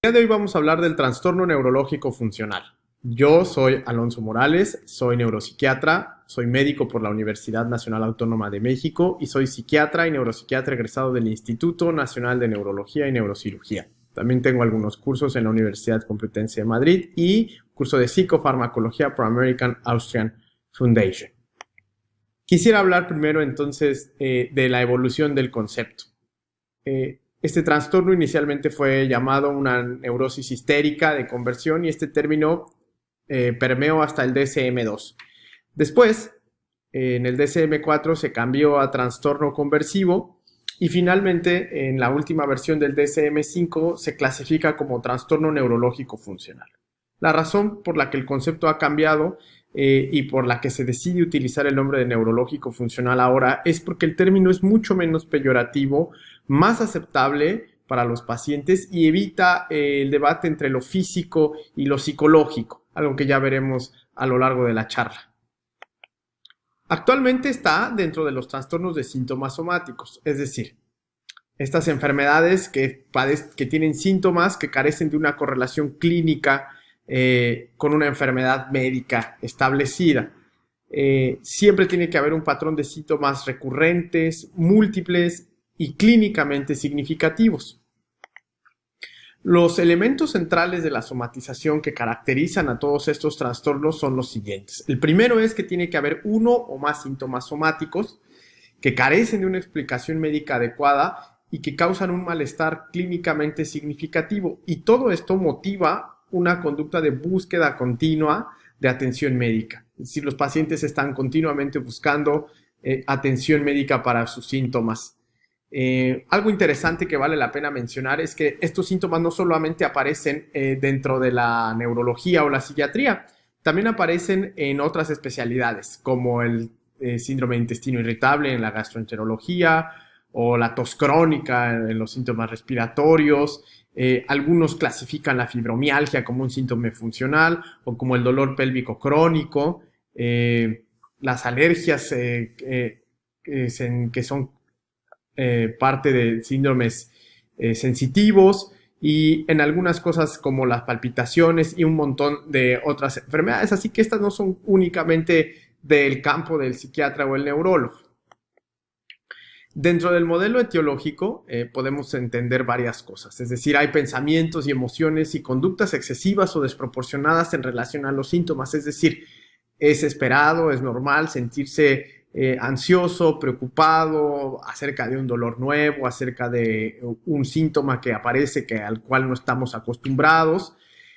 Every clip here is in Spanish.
El día de hoy vamos a hablar del trastorno neurológico funcional. Yo soy Alonso Morales, soy neuropsiquiatra, soy médico por la Universidad Nacional Autónoma de México y soy psiquiatra y neuropsiquiatra egresado del Instituto Nacional de Neurología y Neurocirugía. También tengo algunos cursos en la Universidad Complutense de Madrid y curso de psicofarmacología por American Austrian Foundation. Quisiera hablar primero entonces de la evolución del concepto. Este trastorno inicialmente fue llamado una neurosis histérica de conversión y este término permeó hasta el DSM-2. Después, en el DSM-4 se cambió a trastorno conversivo y finalmente en la última versión del DSM-5 se clasifica como trastorno neurológico funcional. La razón por la que el concepto ha cambiado y por la que se decide utilizar el nombre de neurológico funcional ahora es porque el término es mucho menos peyorativo, más aceptable para los pacientes y evita el debate entre lo físico y lo psicológico, algo que ya veremos a lo largo de la charla. Actualmente está dentro de los trastornos de síntomas somáticos, es decir, estas enfermedades que tienen síntomas que carecen de una correlación clínica con una enfermedad médica establecida. Siempre tiene que haber un patrón de síntomas recurrentes, múltiples y clínicamente significativos. Los elementos centrales de la somatización que caracterizan a todos estos trastornos son los siguientes. El primero es que tiene que haber uno o más síntomas somáticos que carecen de una explicación médica adecuada y que causan un malestar clínicamente significativo. Y todo esto motiva una conducta de búsqueda continua de atención médica. Es decir, los pacientes están continuamente buscando atención médica para sus síntomas. Algo interesante que vale la pena mencionar es que estos síntomas no solamente aparecen dentro de la neurología o la psiquiatría, también aparecen en otras especialidades como el síndrome de intestino irritable en la gastroenterología o la tos crónica en los síntomas respiratorios. Algunos clasifican la fibromialgia como un síntoma funcional o como el dolor pélvico crónico, las alergias que son parte de síndromes sensitivos y en algunas cosas como las palpitaciones y un montón de otras enfermedades. Así que estas no son únicamente del campo del psiquiatra o el neurólogo. Dentro del modelo etiológico podemos entender varias cosas, es decir, hay pensamientos y emociones y conductas excesivas o desproporcionadas en relación a los síntomas, es decir, es esperado, es normal sentirse ansioso, preocupado acerca de un dolor nuevo, acerca de un síntoma que aparece al cual no estamos acostumbrados.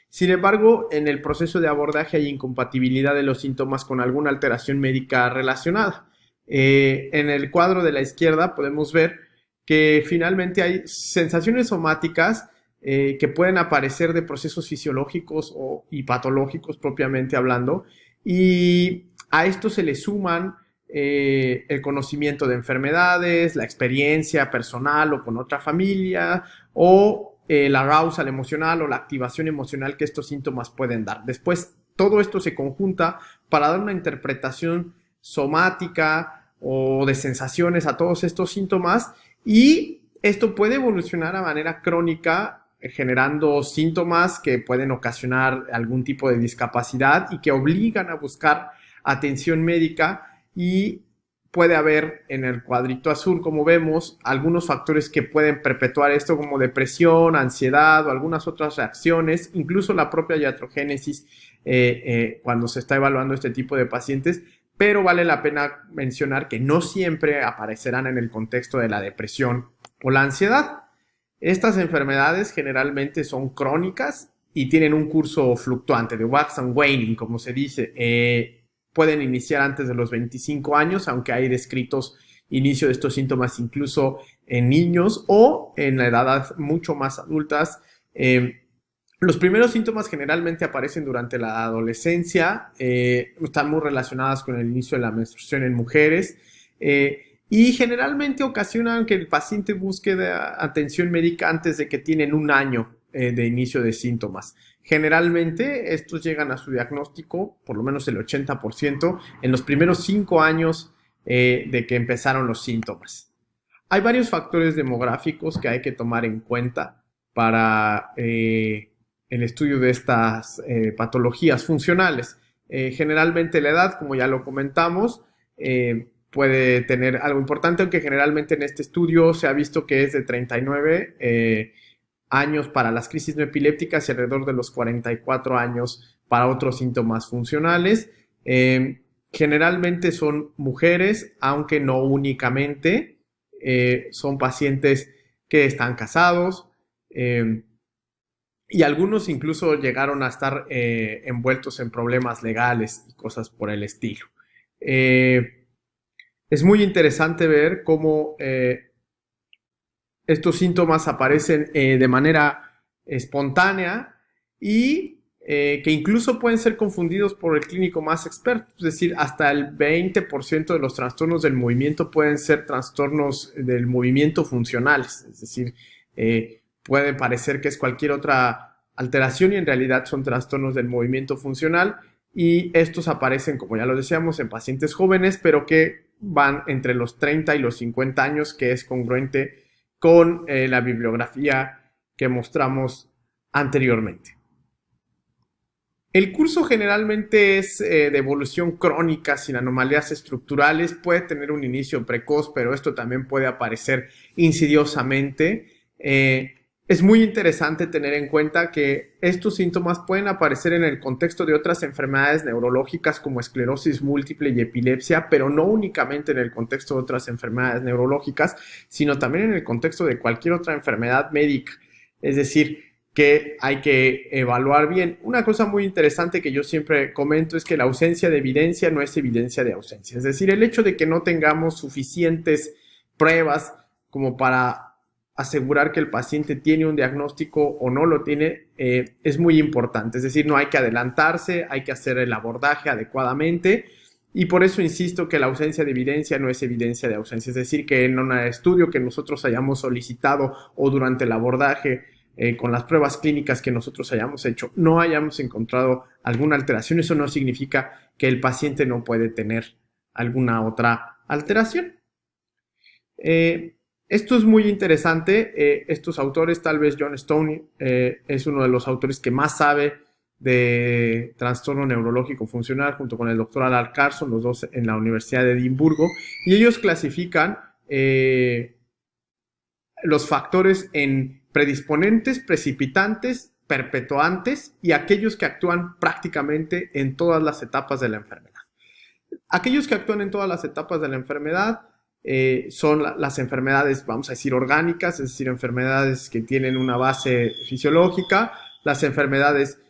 Sin embargo, en el proceso de abordaje hay incompatibilidad de los síntomas con alguna alteración médica relacionada. En el cuadro de la izquierda podemos ver que finalmente hay sensaciones somáticas que pueden aparecer de procesos fisiológicos y patológicos propiamente hablando, y a esto se le suman el conocimiento de enfermedades, la experiencia personal o con otra familia, o la arousal emocional o la activación emocional que estos síntomas pueden dar. Después, todo esto se conjunta para dar una interpretación somática o de sensaciones a todos estos síntomas, y esto puede evolucionar a manera crónica generando síntomas que pueden ocasionar algún tipo de discapacidad y que obligan a buscar atención médica. Y puede haber en el cuadrito azul, como vemos, algunos factores que pueden perpetuar esto, como depresión, ansiedad o algunas otras reacciones, incluso la propia iatrogénesis cuando se está evaluando este tipo de pacientes, pero vale la pena mencionar que no siempre aparecerán en el contexto de la depresión o la ansiedad. Estas enfermedades generalmente son crónicas y tienen un curso fluctuante, de wax and waning, como se dice. Pueden iniciar antes de los 25 años, aunque hay descritos inicio de estos síntomas incluso en niños o en edades mucho más adultas. Los primeros síntomas generalmente aparecen durante la adolescencia, están muy relacionadas con el inicio de la menstruación en mujeres y generalmente ocasionan que el paciente busque atención médica antes de que tienen un año de inicio de síntomas. Generalmente estos llegan a su diagnóstico, por lo menos el 80%, en los primeros 5 años de que empezaron los síntomas. Hay varios factores demográficos que hay que tomar en cuenta para el estudio de estas patologías funcionales. Generalmente la edad, como ya lo comentamos, puede tener algo importante, aunque generalmente en este estudio se ha visto que es de 39 años para las crisis no epilépticas y alrededor de los 44 años para otros síntomas funcionales. Generalmente son mujeres, aunque no únicamente. Son pacientes que están casados y algunos incluso llegaron a estar envueltos en problemas legales y cosas por el estilo. Es muy interesante ver cómo estos síntomas aparecen de manera espontánea y que incluso pueden ser confundidos por el clínico más experto. Es decir, hasta el 20% de los trastornos del movimiento pueden ser trastornos del movimiento funcionales. Es decir, puede parecer que es cualquier otra alteración y en realidad son trastornos del movimiento funcional. Y estos aparecen, como ya lo decíamos, en pacientes jóvenes, pero que van entre los 30 y los 50 años, que es congruente con la bibliografía que mostramos anteriormente. El curso generalmente es de evolución crónica sin anomalías estructurales, puede tener un inicio precoz, pero esto también puede aparecer insidiosamente. Es muy interesante tener en cuenta que estos síntomas pueden aparecer en el contexto de otras enfermedades neurológicas como esclerosis múltiple y epilepsia, pero no únicamente en el contexto de otras enfermedades neurológicas, sino también en el contexto de cualquier otra enfermedad médica. Es decir, que hay que evaluar bien. Una cosa muy interesante que yo siempre comento es que la ausencia de evidencia no es evidencia de ausencia. Es decir, el hecho de que no tengamos suficientes pruebas como para asegurar que el paciente tiene un diagnóstico o no lo tiene es muy importante. Es decir, no hay que adelantarse, hay que hacer el abordaje adecuadamente y por eso insisto que la ausencia de evidencia no es evidencia de ausencia. Es decir, que en un estudio que nosotros hayamos solicitado o durante el abordaje con las pruebas clínicas que nosotros hayamos hecho, no hayamos encontrado alguna alteración, eso no significa que el paciente no puede tener alguna otra alteración. Esto es muy interesante. Estos autores, tal vez John Stone es uno de los autores que más sabe de trastorno neurológico funcional, junto con el doctor Alan Carson, los dos en la Universidad de Edimburgo, y ellos clasifican los factores en predisponentes, precipitantes, perpetuantes y aquellos que actúan prácticamente en todas las etapas de la enfermedad. Aquellos que actúan en todas las etapas de la enfermedad son las enfermedades, vamos a decir, orgánicas, es decir, enfermedades que tienen una base fisiológica, las enfermedades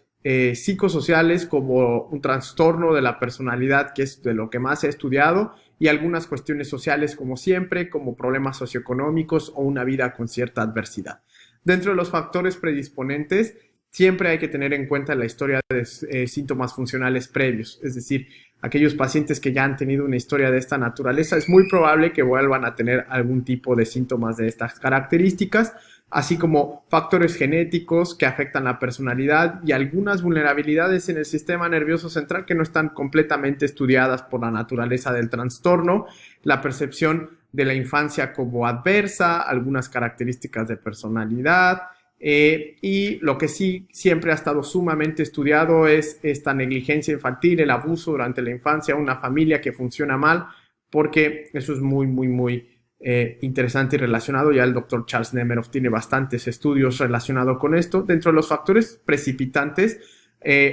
psicosociales como un trastorno de la personalidad, que es de lo que más he estudiado, y algunas cuestiones sociales como siempre, como problemas socioeconómicos o una vida con cierta adversidad. Dentro de los factores predisponentes, siempre hay que tener en cuenta la historia de síntomas funcionales previos, es decir, aquellos pacientes que ya han tenido una historia de esta naturaleza, es muy probable que vuelvan a tener algún tipo de síntomas de estas características, así como factores genéticos que afectan la personalidad y algunas vulnerabilidades en el sistema nervioso central que no están completamente estudiadas por la naturaleza del trastorno, la percepción de la infancia como adversa, algunas características de personalidad, y lo que sí siempre ha estado sumamente estudiado es esta negligencia infantil, el abuso durante la infancia, una familia que funciona mal, porque eso es muy interesante y relacionado. Ya el doctor Charles Nemeroff tiene bastantes estudios relacionados con esto. Dentro de los factores precipitantes,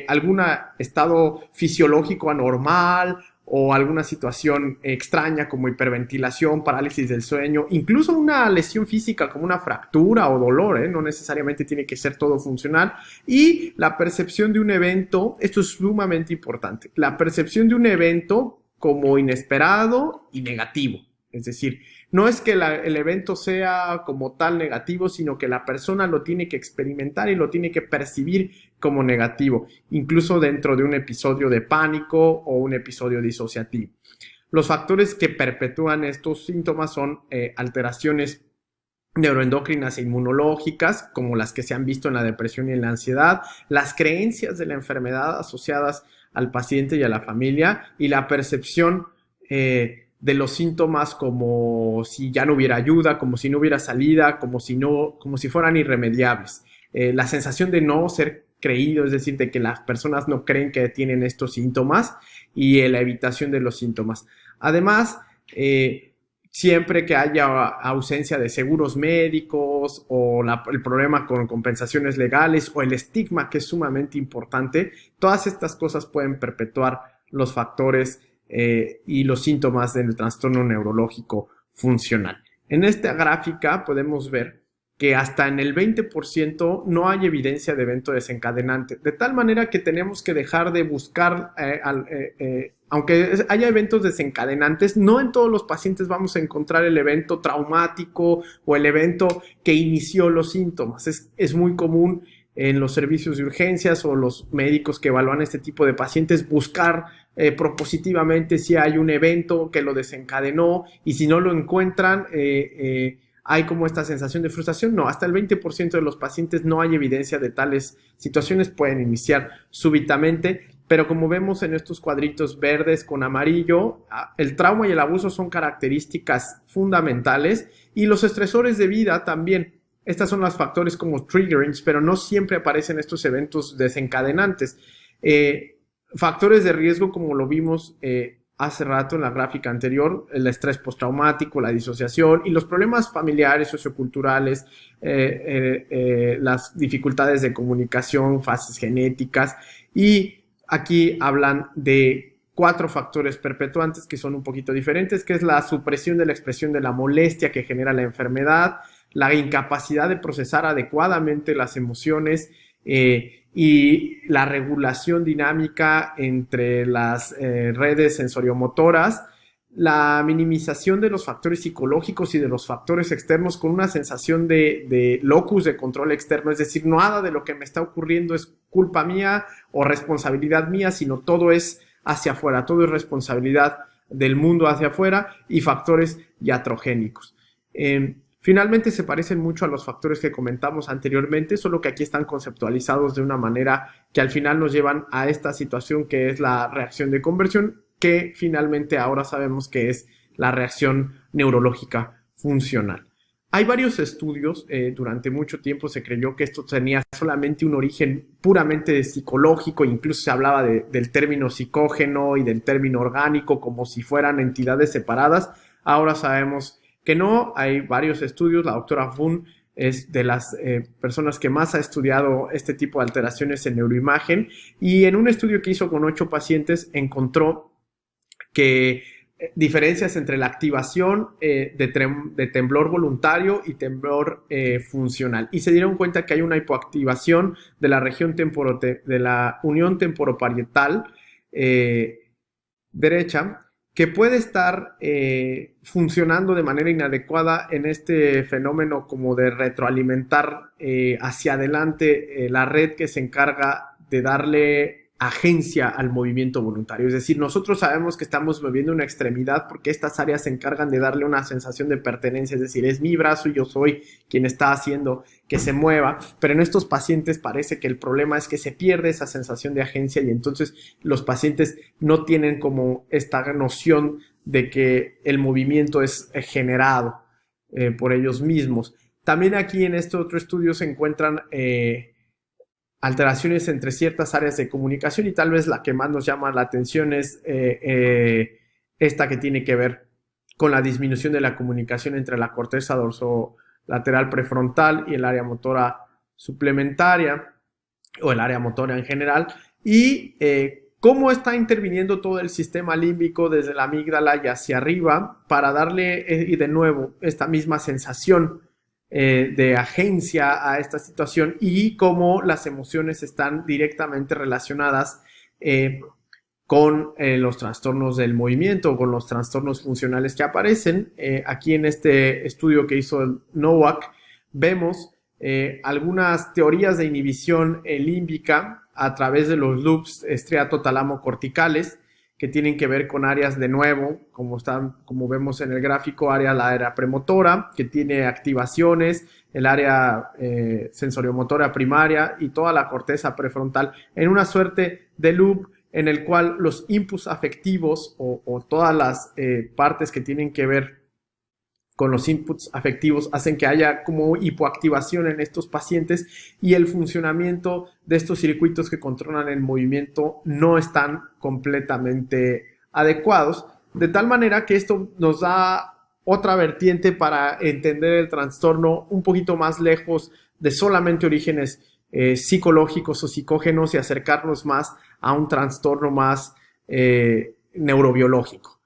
algún estado fisiológico anormal o alguna situación extraña como hiperventilación, parálisis del sueño, incluso una lesión física como una fractura o dolor, no necesariamente tiene que ser todo funcional, y la percepción de un evento, esto es sumamente importante, la percepción de un evento como inesperado y negativo, es decir, no es que el evento sea como tal negativo, sino que la persona lo tiene que experimentar y lo tiene que percibir como negativo, incluso dentro de un episodio de pánico o un episodio disociativo. Los factores que perpetúan estos síntomas son alteraciones neuroendocrinas e inmunológicas, como las que se han visto en la depresión y en la ansiedad, las creencias de la enfermedad asociadas al paciente y a la familia, y la percepción de de los síntomas como si ya no hubiera ayuda, como si no hubiera salida, como si fueran irremediables. La sensación de no ser creído, es decir, de que las personas no creen que tienen estos síntomas y la evitación de los síntomas. Además, siempre que haya ausencia de seguros médicos o el problema con compensaciones legales o el estigma, que es sumamente importante, todas estas cosas pueden perpetuar los factores y los síntomas del trastorno neurológico funcional. En esta gráfica podemos ver que hasta en el 20% no hay evidencia de evento desencadenante, de tal manera que tenemos que dejar de buscar, aunque haya eventos desencadenantes, no en todos los pacientes vamos a encontrar el evento traumático o el evento que inició los síntomas. Es muy común en los servicios de urgencias o los médicos que evalúan este tipo de pacientes buscar propositivamente si hay un evento que lo desencadenó, y si no lo encuentran, hay como esta sensación de frustración. No, hasta el 20% de los pacientes no hay evidencia de tales situaciones, pueden iniciar súbitamente, pero como vemos en estos cuadritos verdes con amarillo, el trauma y el abuso son características fundamentales, y los estresores de vida también. Estas son los factores como triggerings, pero no siempre aparecen estos eventos desencadenantes. Factores de riesgo, como lo vimos hace rato en la gráfica anterior, el estrés postraumático, la disociación y los problemas familiares, socioculturales, las dificultades de comunicación, fases genéticas, y aquí hablan de 4 factores perpetuantes que son un poquito diferentes, que es la supresión de la expresión de la molestia que genera la enfermedad, la incapacidad de procesar adecuadamente las emociones, y la regulación dinámica entre las redes sensoriomotoras, la minimización de los factores psicológicos y de los factores externos con una sensación de locus de control externo, es decir, nada de lo que me está ocurriendo es culpa mía o responsabilidad mía, sino todo es hacia afuera, todo es responsabilidad del mundo hacia afuera, y factores iatrogénicos. Finalmente se parecen mucho a los factores que comentamos anteriormente, solo que aquí están conceptualizados de una manera que al final nos llevan a esta situación que es la reacción de conversión, que finalmente ahora sabemos que es la reacción neurológica funcional. Hay varios estudios, durante mucho tiempo se creyó que esto tenía solamente un origen puramente psicológico, incluso se hablaba del término psicógeno y del término orgánico como si fueran entidades separadas. Ahora sabemos que no, hay varios estudios. La doctora Fun es de las personas que más ha estudiado este tipo de alteraciones en neuroimagen, y en un estudio que hizo con 8 pacientes encontró que diferencias entre la activación de temblor voluntario y temblor funcional, y se dieron cuenta que hay una hipoactivación de la región de la unión temporoparietal derecha, que puede estar funcionando de manera inadecuada en este fenómeno como de retroalimentar hacia adelante la red que se encarga de darle agencia al movimiento voluntario. Es decir, nosotros sabemos que estamos moviendo una extremidad porque estas áreas se encargan de darle una sensación de pertenencia, es decir, es mi brazo y yo soy quien está haciendo que se mueva, pero en estos pacientes parece que el problema es que se pierde esa sensación de agencia, y entonces los pacientes no tienen como esta noción de que el movimiento es generado por ellos mismos. También aquí en este otro estudio se encuentran alteraciones entre ciertas áreas de comunicación, y tal vez la que más nos llama la atención es esta que tiene que ver con la disminución de la comunicación entre la corteza dorsolateral prefrontal y el área motora suplementaria, o el área motora en general, y cómo está interviniendo todo el sistema límbico desde la amígdala y hacia arriba para darle, y de nuevo, esta misma sensación de agencia a esta situación, y cómo las emociones están directamente relacionadas con los trastornos del movimiento, con los trastornos funcionales que aparecen. Aquí en este estudio que hizo Nowak vemos algunas teorías de inhibición límbica a través de los loops estriato-talamo-corticales, que tienen que ver con áreas, de nuevo, como vemos en el gráfico, la área premotora, que tiene activaciones, el área sensoriomotora primaria y toda la corteza prefrontal en una suerte de loop en el cual los inputs afectivos o todas las partes que tienen que ver con los inputs afectivos hacen que haya como hipoactivación en estos pacientes y el funcionamiento de estos circuitos que controlan el movimiento no están completamente adecuados, de tal manera que esto nos da otra vertiente para entender el trastorno un poquito más lejos de solamente orígenes psicológicos o psicógenos y acercarnos más a un trastorno más neurobiológico.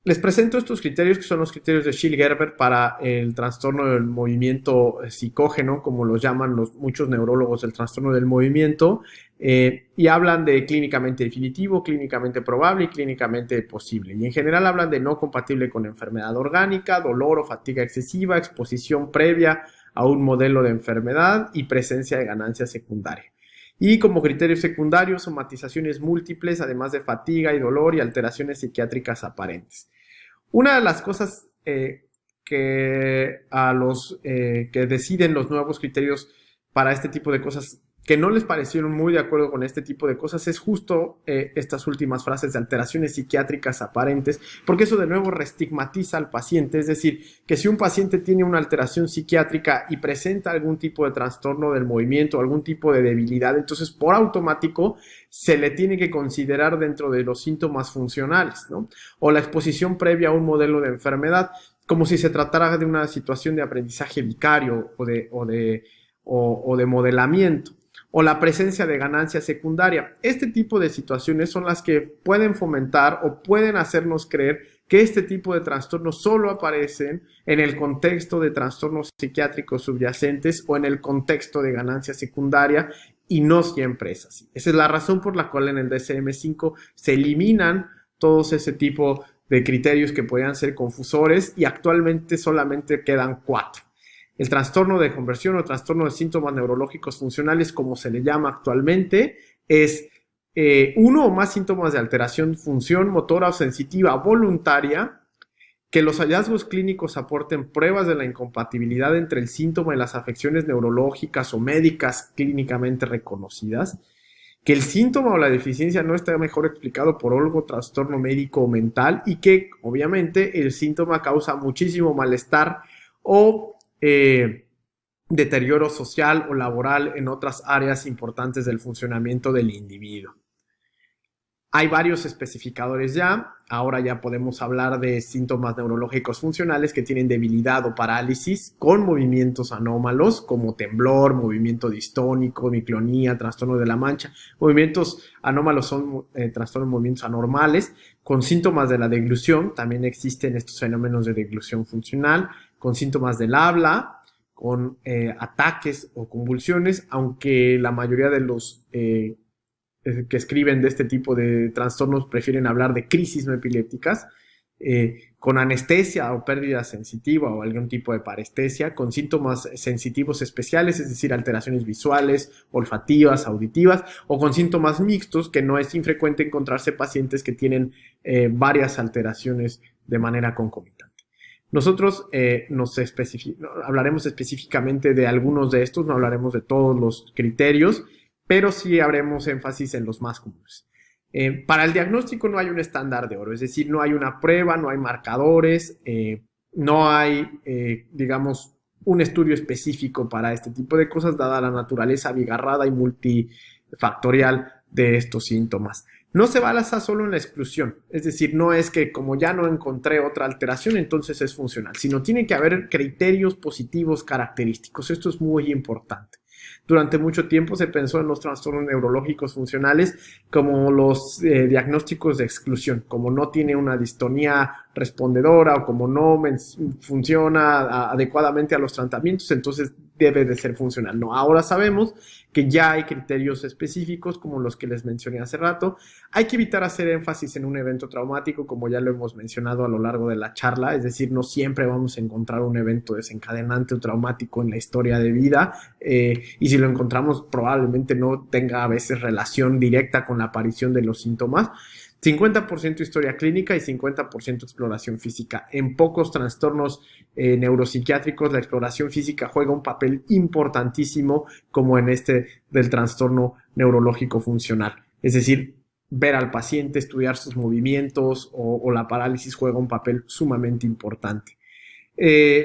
Les presento estos criterios que son los criterios de Schill-Gerber para el trastorno del movimiento psicógeno, como los llaman muchos neurólogos del trastorno del movimiento, y hablan de clínicamente definitivo, clínicamente probable y clínicamente posible. Y en general hablan de no compatible con enfermedad orgánica, dolor o fatiga excesiva, exposición previa a un modelo de enfermedad y presencia de ganancia secundaria. Y como criterios secundarios, somatizaciones múltiples, además de fatiga y dolor y alteraciones psiquiátricas aparentes. Una de las cosas que deciden los nuevos criterios para este tipo de cosas que no les parecieron muy de acuerdo con este tipo de cosas es justo estas últimas frases de alteraciones psiquiátricas aparentes, porque eso de nuevo restigmatiza al paciente, es decir, que si un paciente tiene una alteración psiquiátrica y presenta algún tipo de trastorno del movimiento, algún tipo de debilidad, entonces por automático se le tiene que considerar dentro de los síntomas funcionales, ¿no? O la exposición previa a un modelo de enfermedad, como si se tratara de una situación de aprendizaje vicario o de modelamiento, o la presencia de ganancia secundaria. Este tipo de situaciones son las que pueden fomentar o pueden hacernos creer que este tipo de trastornos solo aparecen en el contexto de trastornos psiquiátricos subyacentes o en el contexto de ganancia secundaria, y no siempre es así. Esa es la razón por la cual en el DSM-5 se eliminan todos ese tipo de criterios que podían ser confusores y actualmente solamente quedan 4. El trastorno de conversión o trastorno de síntomas neurológicos funcionales, como se le llama actualmente, es uno o más síntomas de alteración, función motora o sensitiva voluntaria, que los hallazgos clínicos aporten pruebas de la incompatibilidad entre el síntoma y las afecciones neurológicas o médicas clínicamente reconocidas, que el síntoma o la deficiencia no está mejor explicado por algo trastorno médico o mental y que, obviamente, el síntoma causa muchísimo malestar o deterioro social o laboral en otras áreas importantes del funcionamiento del individuo. Hay varios especificadores ya. Ahora ya podemos hablar de síntomas neurológicos funcionales que tienen debilidad o parálisis con movimientos anómalos como temblor, movimiento distónico, miclonía, trastorno de la mancha. Movimientos anómalos son trastornos de movimientos anormales con síntomas de la deglución. También existen estos fenómenos de deglución funcional con síntomas del habla, con ataques o convulsiones, aunque la mayoría de los que escriben de este tipo de trastornos prefieren hablar de crisis no epilépticas, con anestesia o pérdida sensitiva o algún tipo de parestesia, con síntomas sensitivos especiales, es decir, alteraciones visuales, olfativas, auditivas, o con síntomas mixtos, que no es infrecuente encontrarse pacientes que tienen varias alteraciones de manera concomitante. Nosotros hablaremos específicamente de algunos de estos, no hablaremos de todos los criterios, pero sí haremos énfasis en los más comunes. Para el diagnóstico no hay un estándar de oro, es decir, no hay una prueba, no hay marcadores, no hay, digamos, un estudio específico para este tipo de cosas, dada la naturaleza abigarrada y multifactorial de estos síntomas. No se basa solo en la exclusión, es decir, no es que como ya no encontré otra alteración, entonces es funcional, sino tiene que haber criterios positivos característicos. Esto es muy importante. Durante mucho tiempo se pensó en los trastornos neurológicos funcionales como los diagnósticos de exclusión, como no tiene una distonía respondedora o como no funciona adecuadamente a los tratamientos, entonces debe de ser funcional. No, ahora sabemos que ya hay criterios específicos como los que les mencioné hace rato. Hay que evitar hacer énfasis en un evento traumático, como ya lo hemos mencionado a lo largo de la charla, es decir, no siempre vamos a encontrar un evento desencadenante o traumático en la historia de vida, y si lo encontramos probablemente no tenga a veces relación directa con la aparición de los síntomas. 50% historia clínica y 50% exploración física. En pocos trastornos neuropsiquiátricos la exploración física juega un papel importantísimo como en este del trastorno neurológico funcional. Es decir, ver al paciente, estudiar sus movimientos o la parálisis juega un papel sumamente importante.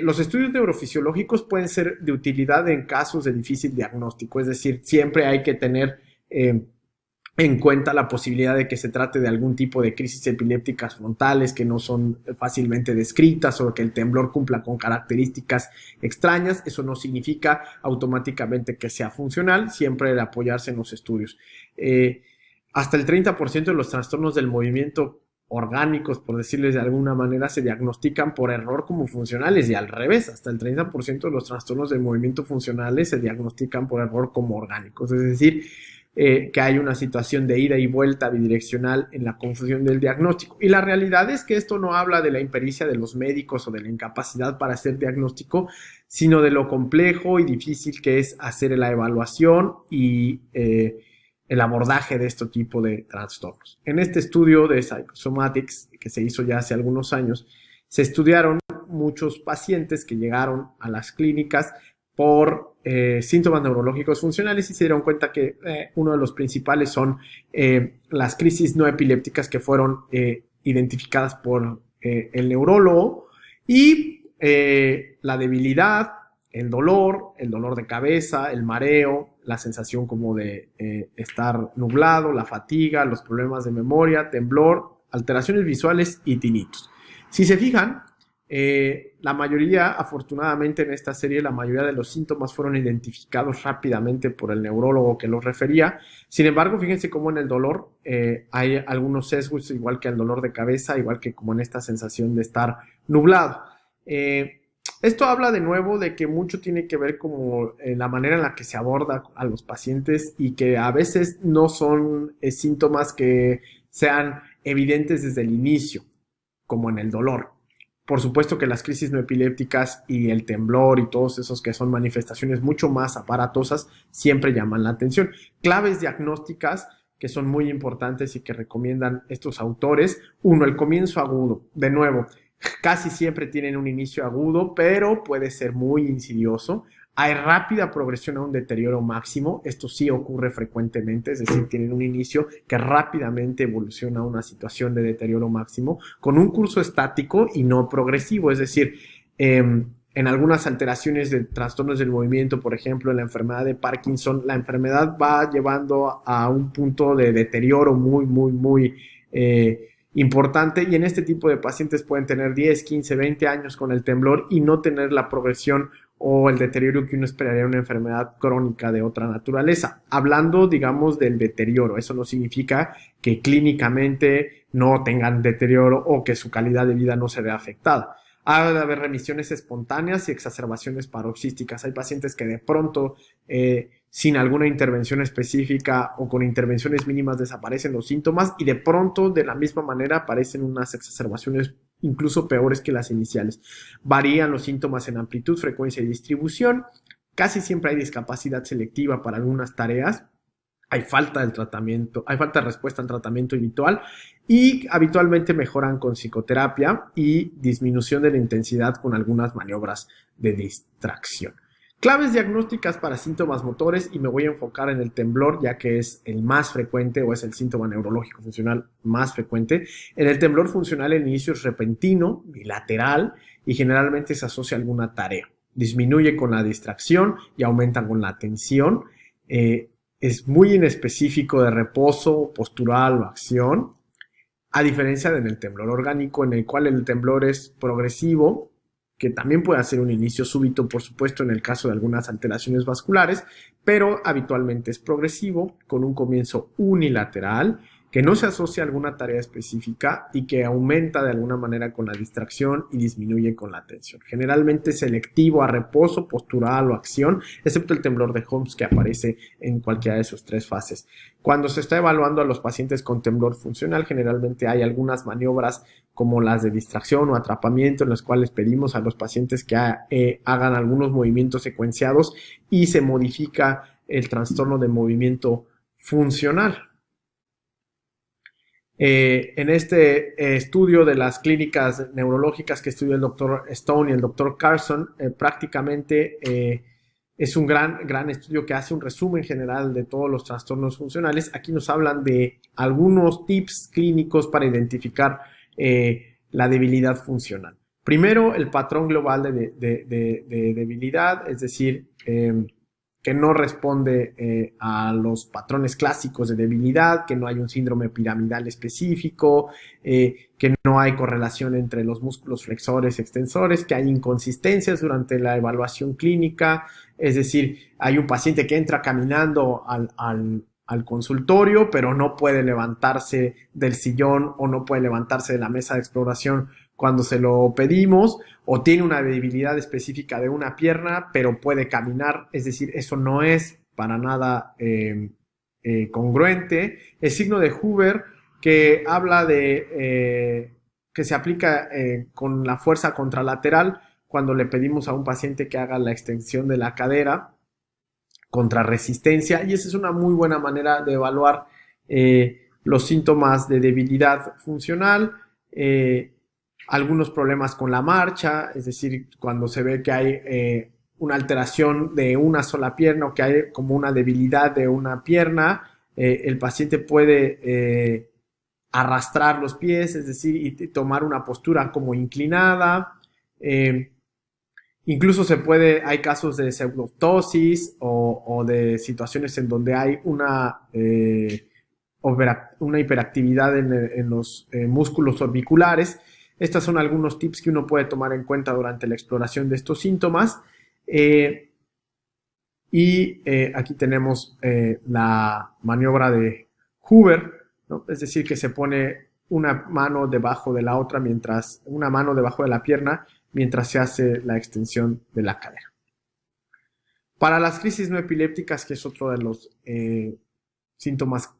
Los estudios neurofisiológicos pueden ser de utilidad en casos de difícil diagnóstico, es decir, siempre hay que tener en cuenta la posibilidad de que se trate de algún tipo de crisis epilépticas frontales que no son fácilmente descritas o que el temblor cumpla con características extrañas. Eso no significa automáticamente que sea funcional, siempre el apoyarse en los estudios. Hasta el 30% de los trastornos del movimiento orgánicos, por decirles de alguna manera, se diagnostican por error como funcionales y al revés, hasta el 30% de los trastornos del movimiento funcionales se diagnostican por error como orgánicos. Es decir, que hay una situación de ida y vuelta bidireccional en la confusión del diagnóstico. Y la realidad es que esto no habla de la impericia de los médicos o de la incapacidad para hacer diagnóstico, sino de lo complejo y difícil que es hacer la evaluación y el abordaje de este tipo de trastornos. En este estudio de Psychosomatics, que se hizo ya hace algunos años, se estudiaron muchos pacientes que llegaron a las clínicas por síntomas neurológicos funcionales y se dieron cuenta que uno de los principales son las crisis no epilépticas que fueron identificadas por el neurólogo y la debilidad, el dolor de cabeza, el mareo, la sensación como de estar nublado, la fatiga, los problemas de memoria, temblor, alteraciones visuales y tinnitus. Si se fijan, la mayoría, afortunadamente en esta serie, la mayoría de los síntomas fueron identificados rápidamente por el neurólogo que los refería. Sin embargo, fíjense cómo en el dolor hay algunos sesgos, igual que el dolor de cabeza, igual que como en esta sensación de estar nublado. Esto habla de nuevo de que mucho tiene que ver como la manera en la que se aborda a los pacientes y que a veces no son síntomas que sean evidentes desde el inicio, como en el dolor. Por supuesto que las crisis no epilépticas y el temblor y todos esos que son manifestaciones mucho más aparatosas siempre llaman la atención. Claves diagnósticas que son muy importantes y que recomiendan estos autores. Uno, el comienzo agudo. De nuevo, casi siempre tienen un inicio agudo, pero puede ser muy insidioso. Hay rápida progresión a un deterioro máximo. Esto sí ocurre frecuentemente, es decir, tienen un inicio que rápidamente evoluciona a una situación de deterioro máximo con un curso estático y no progresivo. Es decir, en algunas alteraciones de trastornos del movimiento, por ejemplo, en la enfermedad de Parkinson, la enfermedad va llevando a un punto de deterioro muy importante, y en este tipo de pacientes pueden tener 10, 15, 20 años con el temblor y no tener la progresión o el deterioro que uno esperaría en una enfermedad crónica de otra naturaleza. Hablando, digamos, del deterioro, eso no significa que clínicamente no tengan deterioro o que su calidad de vida no se vea afectada. Ha de haber remisiones espontáneas y exacerbaciones paroxísticas. Hay pacientes que de pronto, sin alguna intervención específica o con intervenciones mínimas, desaparecen los síntomas y de pronto, de la misma manera, aparecen unas exacerbaciones incluso peores que las iniciales. Varían los síntomas en amplitud, frecuencia y distribución. Casi siempre hay discapacidad selectiva para algunas tareas. Hay falta del tratamiento, hay falta de respuesta al tratamiento habitual y habitualmente mejoran con psicoterapia y disminución de la intensidad con algunas maniobras de distracción. Claves diagnósticas para síntomas motores, y me voy a enfocar en el temblor ya que es el más frecuente o es el síntoma neurológico funcional más frecuente. En el temblor funcional el inicio es repentino, bilateral y generalmente se asocia a alguna tarea. Disminuye con la distracción y aumenta con la atención. Es muy inespecífico de reposo, postural o acción, a diferencia de en el temblor orgánico, en el cual el temblor es progresivo, que también puede ser un inicio súbito, por supuesto, en el caso de algunas alteraciones vasculares, pero habitualmente es progresivo, con un comienzo unilateral, que no se asocia a alguna tarea específica y que aumenta de alguna manera con la distracción y disminuye con la atención. Generalmente selectivo a reposo, postural o acción, excepto el temblor de Holmes que aparece en cualquiera de sus tres fases. Cuando se está evaluando a los pacientes con temblor funcional, generalmente hay algunas maniobras como las de distracción o atrapamiento, en las cuales pedimos a los pacientes que hagan algunos movimientos secuenciados y se modifica el trastorno de movimiento funcional. En este estudio de las clínicas neurológicas que estudió el doctor Stone y el doctor Carson, prácticamente es un gran estudio que hace un resumen general de todos los trastornos funcionales. Aquí nos hablan de algunos tips clínicos para identificar la debilidad funcional. Primero, el patrón global de debilidad, es decir, que no responde a los patrones clásicos de debilidad, que no hay un síndrome piramidal específico, que no hay correlación entre los músculos flexores y extensores, que hay inconsistencias durante la evaluación clínica, es decir, hay un paciente que entra caminando al consultorio, pero no puede levantarse del sillón o no puede levantarse de la mesa de exploración cuando se lo pedimos, o tiene una debilidad específica de una pierna, pero puede caminar, es decir, eso no es para nada congruente. El signo de Hoover, que habla de que se aplica con la fuerza contralateral cuando le pedimos a un paciente que haga la extensión de la cadera contra resistencia, y esa es una muy buena manera de evaluar los síntomas de debilidad funcional. Algunos problemas con la marcha, es decir, cuando se ve que hay una alteración de una sola pierna o que hay como una debilidad de una pierna, el paciente puede arrastrar los pies, es decir, y tomar una postura como inclinada. Incluso hay casos de pseudoptosis o de situaciones en donde hay una hiperactividad en los músculos orbiculares. Estos son algunos tips que uno puede tomar en cuenta durante la exploración de estos síntomas. Aquí tenemos la maniobra de Hoover, ¿no? Es decir, que se pone una mano debajo de la otra, una mano debajo de la pierna, mientras se hace la extensión de la cadera. Para las crisis no epilépticas, que es otro de los síntomas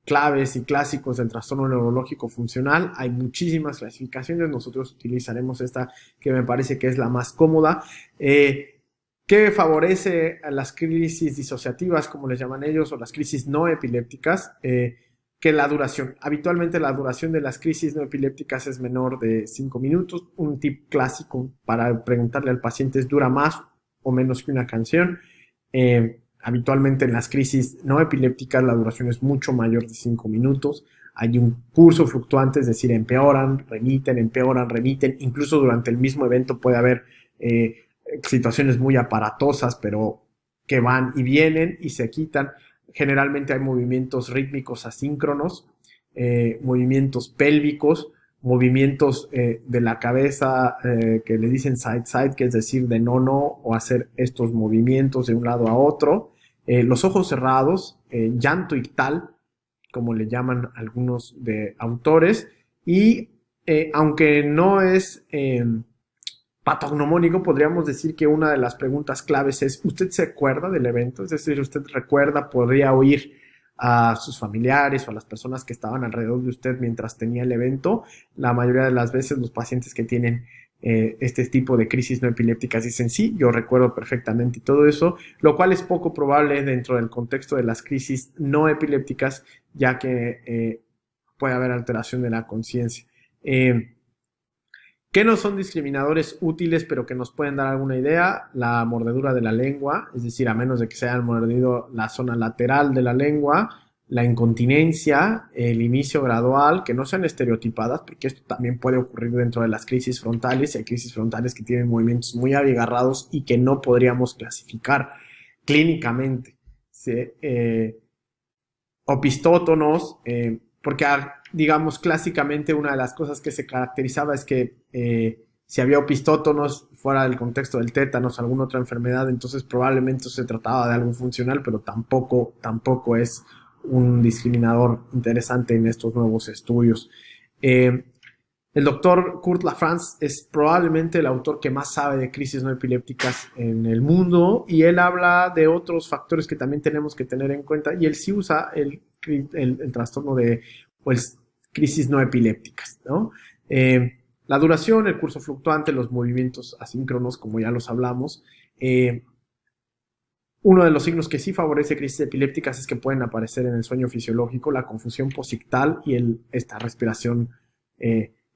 claves y clásicos del trastorno neurológico funcional, hay muchísimas clasificaciones. Nosotros utilizaremos esta que me parece que es la más cómoda, que favorece a las crisis disociativas, como les llaman ellos, o las crisis no epilépticas, que la duración. Habitualmente la duración de las crisis no epilépticas es menor de 5 minutos. Un tip clásico para preguntarle al paciente es: ¿dura más o menos que una canción? Habitualmente en las crisis no epilépticas la duración es mucho mayor de 5 minutos. Hay un curso fluctuante, es decir, empeoran, remiten. Incluso durante el mismo evento puede haber situaciones muy aparatosas, pero que van y vienen y se quitan. Generalmente hay movimientos rítmicos asíncronos, movimientos pélvicos, movimientos de la cabeza que le dicen side-side, que es decir, de no, o hacer estos movimientos de un lado a otro. Los ojos cerrados, llanto ictal, como le llaman algunos de autores, y aunque no es patognomónico, podríamos decir que una de las preguntas claves es: ¿usted se acuerda del evento? Es decir, ¿usted recuerda, podría oír a sus familiares o a las personas que estaban alrededor de usted mientras tenía el evento? La mayoría de las veces los pacientes que tienen este tipo de crisis no epilépticas dicen: sí, yo recuerdo perfectamente todo eso, lo cual es poco probable dentro del contexto de las crisis no epilépticas, ya que puede haber alteración de la conciencia. ¿Qué no son discriminadores útiles pero que nos pueden dar alguna idea? La mordedura de la lengua, es decir, a menos de que se hayan mordido la zona lateral de la lengua, la incontinencia, el inicio gradual, que no sean estereotipadas, porque esto también puede ocurrir dentro de las crisis frontales, y hay crisis frontales que tienen movimientos muy abigarrados y que no podríamos clasificar clínicamente. ¿Sí? Opistótonos, porque digamos clásicamente una de las cosas que se caracterizaba es que si había opistótonos fuera del contexto del tétanos, alguna otra enfermedad, entonces probablemente se trataba de algo funcional, pero tampoco es un discriminador interesante en estos nuevos estudios. El doctor Kurt Lafrance es probablemente el autor que más sabe de crisis no epilépticas en el mundo, y él habla de otros factores que también tenemos que tener en cuenta, y él sí usa el trastorno de crisis no epilépticas, ¿no? La duración, el curso fluctuante, los movimientos asíncronos, como ya los hablamos. Uno de los signos que sí favorece crisis epilépticas es que pueden aparecer en el sueño fisiológico, la confusión posictal y esta respiración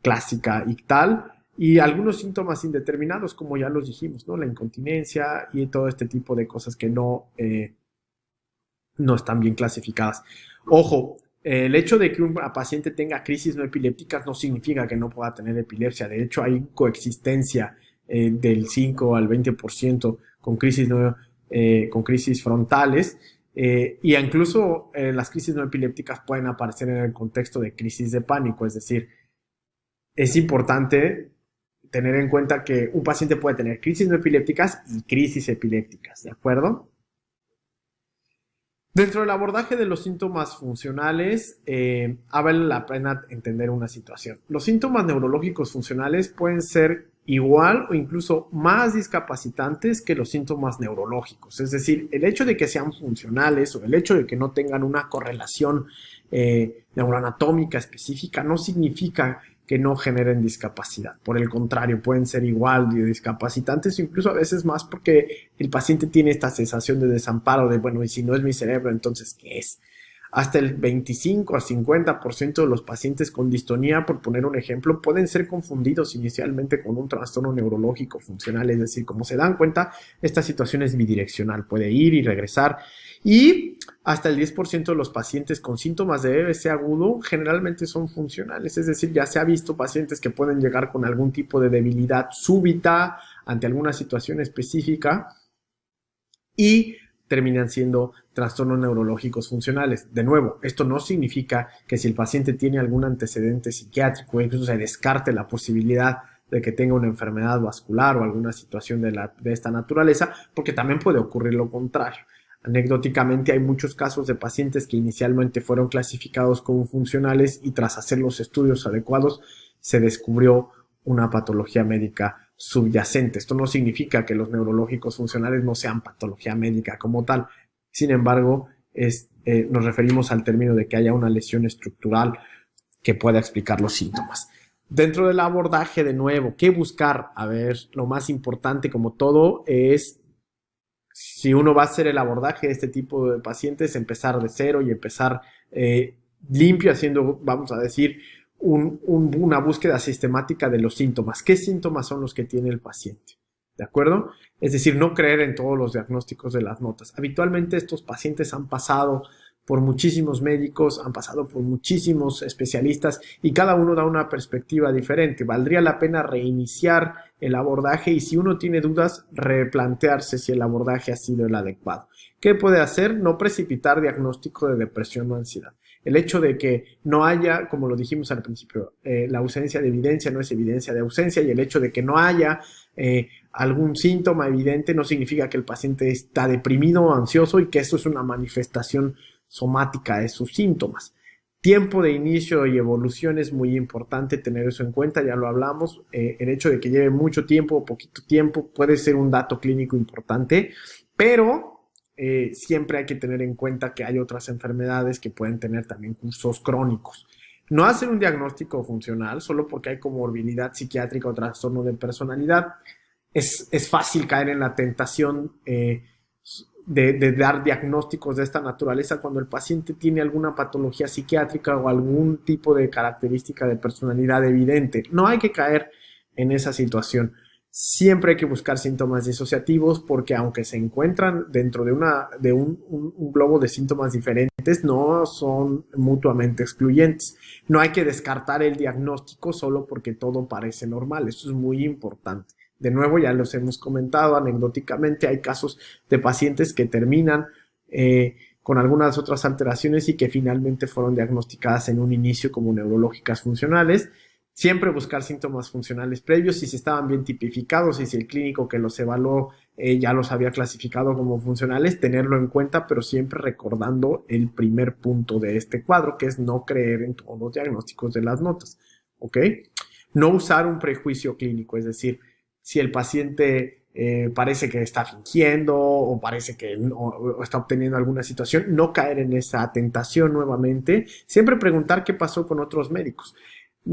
clásica ictal. y algunos síntomas indeterminados, como ya los dijimos, ¿no? La incontinencia y todo este tipo de cosas que no están bien clasificadas. Ojo, el hecho de que un paciente tenga crisis no epilépticas no significa que no pueda tener epilepsia. De hecho, hay coexistencia del 5 al 20% con crisis frontales. Y incluso las crisis no epilépticas pueden aparecer en el contexto de crisis de pánico. Es decir, es importante tener en cuenta que un paciente puede tener crisis no epilépticas y crisis epilépticas, ¿de acuerdo? Dentro del abordaje de los síntomas funcionales, vale la pena entender una situación. Los síntomas neurológicos funcionales pueden ser igual o incluso más discapacitantes que los síntomas neurológicos. Es decir, el hecho de que sean funcionales o el hecho de que no tengan una correlación neuroanatómica específica no significa que no generen discapacidad. Por el contrario, pueden ser igual de discapacitantes, incluso a veces más, porque el paciente tiene esta sensación de desamparo de, bueno, y si no es mi cerebro, entonces, ¿qué es? Hasta el 25 a 50% de los pacientes con distonía, por poner un ejemplo, pueden ser confundidos inicialmente con un trastorno neurológico funcional. Es decir, como se dan cuenta, esta situación es bidireccional, puede ir y regresar. Y hasta el 10% de los pacientes con síntomas de EBC agudo generalmente son funcionales. Es decir, ya se ha visto pacientes que pueden llegar con algún tipo de debilidad súbita ante alguna situación específica y terminan siendo trastornos neurológicos funcionales. De nuevo, esto no significa que si el paciente tiene algún antecedente psiquiátrico, incluso se descarte la posibilidad de que tenga una enfermedad vascular o alguna situación de esta naturaleza, porque también puede ocurrir lo contrario. Anecdóticamente, hay muchos casos de pacientes que inicialmente fueron clasificados como funcionales y tras hacer los estudios adecuados se descubrió una patología médica subyacente. Esto no significa que los neurológicos funcionales no sean patología médica como tal. Sin embargo, nos referimos al término de que haya una lesión estructural que pueda explicar los síntomas. Dentro del abordaje, de nuevo, ¿qué buscar? A ver, lo más importante, como todo, es si uno va a hacer el abordaje de este tipo de pacientes, empezar de cero y empezar limpio, haciendo, vamos a decir, una búsqueda sistemática de los síntomas. ¿Qué síntomas son los que tiene el paciente? ¿De acuerdo? Es decir, no creer en todos los diagnósticos de las notas. Habitualmente estos pacientes han pasado por muchísimos médicos, han pasado por muchísimos especialistas y cada uno da una perspectiva diferente. Valdría la pena reiniciar el abordaje y si uno tiene dudas, replantearse si el abordaje ha sido el adecuado. ¿Qué puede hacer? No precipitar diagnóstico de depresión o ansiedad. El hecho de que no haya, como lo dijimos al principio, la ausencia de evidencia no es evidencia de ausencia y el hecho de que no haya algún síntoma evidente no significa que el paciente está deprimido o ansioso y que eso es una manifestación somática de sus síntomas. Tiempo de inicio y evolución es muy importante tener eso en cuenta, ya lo hablamos. El hecho de que lleve mucho tiempo o poquito tiempo puede ser un dato clínico importante, pero siempre hay que tener en cuenta que hay otras enfermedades que pueden tener también cursos crónicos. No hacer un diagnóstico funcional solo porque hay comorbilidad psiquiátrica o trastorno de personalidad. Es fácil caer en la tentación de dar diagnósticos de esta naturaleza cuando el paciente tiene alguna patología psiquiátrica o algún tipo de característica de personalidad evidente. No hay que caer en esa situación. Siempre hay que buscar síntomas disociativos porque aunque se encuentran dentro de un globo de síntomas diferentes, no son mutuamente excluyentes. No hay que descartar el diagnóstico solo porque todo parece normal. Eso es muy importante. De nuevo, ya los hemos comentado anecdóticamente, hay casos de pacientes que terminan con algunas otras alteraciones y que finalmente fueron diagnosticadas en un inicio como neurológicas funcionales. Siempre buscar síntomas funcionales previos, si se estaban bien tipificados y si el clínico que los evaluó ya los había clasificado como funcionales, tenerlo en cuenta, pero siempre recordando el primer punto de este cuadro, que es no creer en todos los diagnósticos de las notas, ¿ok? No usar un prejuicio clínico, es decir, si el paciente parece que está fingiendo o parece que o está obteniendo alguna situación, no caer en esa tentación nuevamente, siempre preguntar qué pasó con otros médicos.